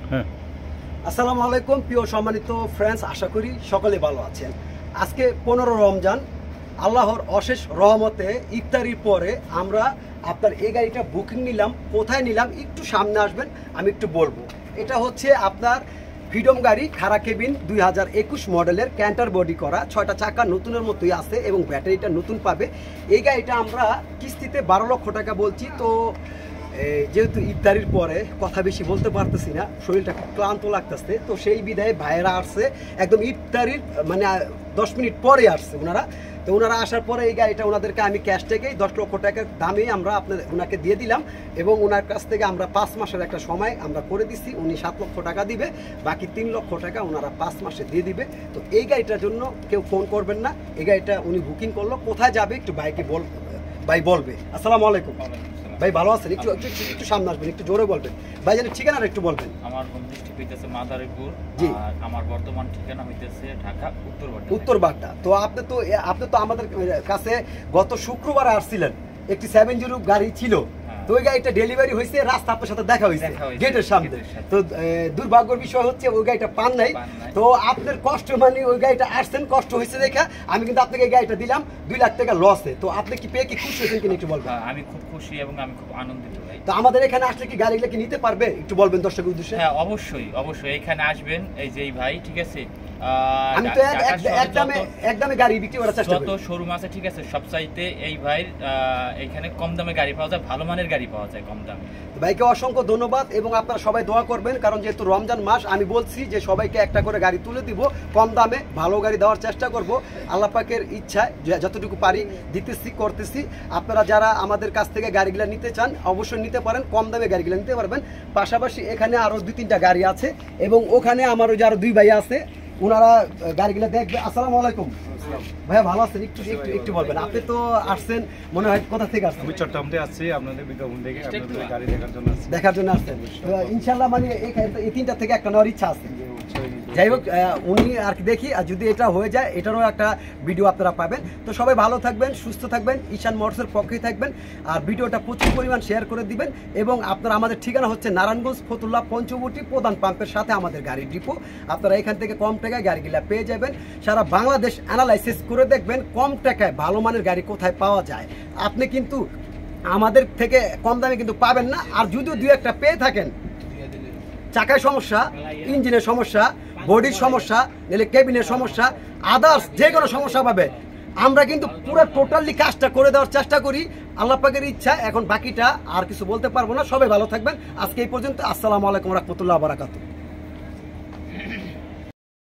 আসসালামু আলাইকুম প্রিয় সম্মানিত ফ্রেন্ডস, আশা করি সকলে ভালো আছেন। আজকে 15 রমজান, আল্লাহর অশেষ রহমতে ইফতারির পরে আমরা আপনার এই গাড়িটা বুকিং নিলাম। কোথায় নিলাম একটু সামনে আসবেন, আমি একটু বলবো। এটা হচ্ছে আপনার ফ্রিডম গাড়ি, খাড়া কেবিন, 2021 মডেলের, ক্যান্টার বডি করা, 6টা চাকা নতুনের মতোই আছে এবং ব্যাটারিটা নতুন পাবে। এই গাড়িটা আমরা কিস্তিতে 12 লক্ষ টাকা বলছি। তো যেহেতু ইফতারির পরে কথা বেশি বলতে পারতেছি না, শরীরটা খুব ক্লান্ত লাগতেছে, তো সেই বিদায় ভাইয়েরা আসছে একদম ইফতারির মানে 10 মিনিট পরে আসছে ওনারা। তো ওনারা আসার পরে এই গাড়িটা ওনাদেরকে আমি ক্যাশ থেকেই 10 লক্ষ টাকার দামেই আমরা ওনাকে দিয়ে দিলাম এবং ওনার কাছ থেকে আমরা 5 মাসের একটা সময় আমরা করে দিচ্ছি। উনি 7 লক্ষ টাকা দিবে, বাকি 3 লক্ষ টাকা ওনারা 5 মাসে দিয়ে দিবে। তো এই গাড়িটার জন্য কেউ ফোন করবেন না, এই গাড়িটা উনি বুকিং করলো। কোথায় যাবে একটু ভাই বলবে। আসসালামু আলাইকুম ভাই, ভালো আছেন? একটু সামনে আসবেন, একটু জোরে বলবেন ভাই, জানেন ঠিকানাটা একটু বলবেন। আমার হোম ডিস্ট্রিক্ট হইতেছে মাদারীপুর, আর আমার বর্তমান ঠিকানা হইতেছে ঢাকা উত্তর বাড্ডা। তো আপনি তো আমাদের কাছে গত শুক্রবার আসছিলেন, একটি 70 গাড়ি ছিল। তো ওই গাড়িটা ডেলিভারি হয়েছে, রাস্তা আপনার সাথে দেখা হয়েছে গেটের সামনে। তো দুর্ভাগ্যের বিষয় হচ্ছে ওই গাড়িটা পান নাই। তো আপনার কষ্ট মানে ওই গাড়িটা আসছেন, কষ্ট হয়েছে দেখা আমি কিন্তু আপনাকে এই গাড়িটা দিলাম 2 লাখ টাকা লসে। তো আপনি কি পেয়ে কি খুশি হয়েছেন কিনা একটু বলবেন। আমি খুব খুশি এবং আমি খুব আনন্দিত ভাই। তো আমাদের এখানে আসলে কি গাড়িগুলো কি নিতে পারবে একটু বলবেন দর্শকের উদ্দেশ্যে। হ্যাঁ অবশ্যই এখানে আসবেন, এই যে ভাই, ঠিক আছে। আমি তো একদমে গাড়ি বিক্রি করার চেষ্টা করি। যত শোরুম আছে, ঠিক আছে, সবচাইতে এই ভাইয়ের এখানে কম দামে গাড়ি পাওয়া যায়, ভালো মানের গাড়ি পাওয়া যায় কম দামে। ভাইকে অসংখ্য ধন্যবাদ এবং আপনারা সবাই দোয়া করবেন, কারণ যেহেতু রমজান মাস আমি বলছি যে সবাইকে একটা করে গাড়ি তুলে দিব, কম দামে ভালো গাড়ি দেওয়ার চেষ্টা করব। আল্লাহ পাকের ইচ্ছায় যতটুকু পারি দিতেছি, করতেছি। আপনারা যারা আমাদের কাছ থেকে গাড়িগুলো নিতে চান অবশ্যই নিতে পারেন, কম দামে গাড়িগুলো নিতে পারবেন। পাশাপাশি এখানে আরও 2-3টা গাড়ি আছে এবং ওখানে আমার ওই যে আরও 2 ভাই আছে, ওনারা গাড়িগুলো দেখবে। আসসালামু আলাইকুম ভাইয়া, ভালো আছেন? একটু বলবেন। আপনি তো আসছেন মনে হয় কোথা থেকে আসছেন? আমি চট্টগ্রাম থেকে আসছি, আপনাদের বিজ্ঞাপন দেখে আপনাদের গাড়ি দেখার জন্য আসছেন। ইনশাআল্লাহ মানে এই 3টা থেকে একটা নেওয়ার ইচ্ছা আছে। যাই হোক, উনি আর কি দেখি, আর যদি এটা হয়ে যায় এটারও একটা ভিডিও আপনারা পাবেন। তো সবাই ভালো থাকবেন, সুস্থ থাকবেন, ঈশান মোটরসের পক্ষেই থাকবেন, আর ভিডিওটা প্রচুর পরিমাণ শেয়ার করে দিবেন। এবং আপনারা, আমাদের ঠিকানা হচ্ছে নারায়ণগঞ্জ ফতুল্লা পঞ্চবটি প্রধান পাম্পের সাথে আমাদের গাড়ির ডিপো। আপনারা এখান থেকে কম টাকায় গাড়িগুলা পেয়ে যাবেন। সারা বাংলাদেশ অ্যানালাইসিস করে দেখবেন কম টাকায় ভালো মানের গাড়ি কোথায় পাওয়া যায়। আপনি কিন্তু আমাদের থেকে কম দামে কিন্তু পাবেন না। আর যদিও 2-1টা পেয়ে থাকেন, চাকায় সমস্যা, ইঞ্জিনের সমস্যা, বডির সমস্যা, নাহলে কেবিনের সমস্যা, আদার্স যে কোনো সমস্যা পাবে, আমরা কিন্তু পুরো টোটালি কাজটা করে দেওয়ার চেষ্টা করি আল্লাহ পাকের ইচ্ছা। এখন বাকিটা আর কিছু বলতে পারবো না। সবাই ভালো থাকবেন। আজকে এই পর্যন্ত। আসসালামু আলাইকুম ওয়া রাহমাতুল্লাহি ওয়া বারাকাতুহু।